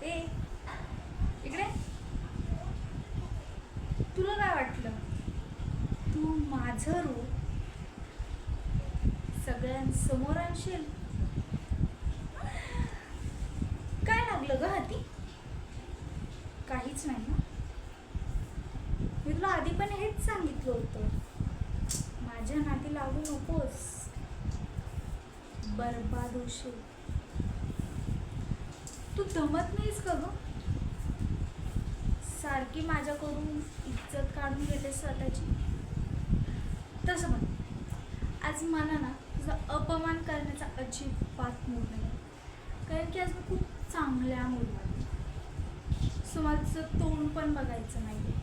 ए इकडे. तुला काय वाटलं तू माझं रूप सगळ्यांसमोर आणशील? काय लागलं ग हाती? काहीच नाही ना. मी तुला आधी पण हेच सांगितलं होतं, माझ्या नादी लागू नकोस, बरबाद होशील. तू दमत नाहीस का ग? सारखी माझ्याकडून इज्जत काढून घेते स्वतःची. तसं म्हण, आज मला ना तुझा अपमान करण्याचा अजिबात मूड नाही, कारण की आज मी खूप चांगल्या मूडमध्ये, सो मला तुझं तोंड पण बघायचं नाही.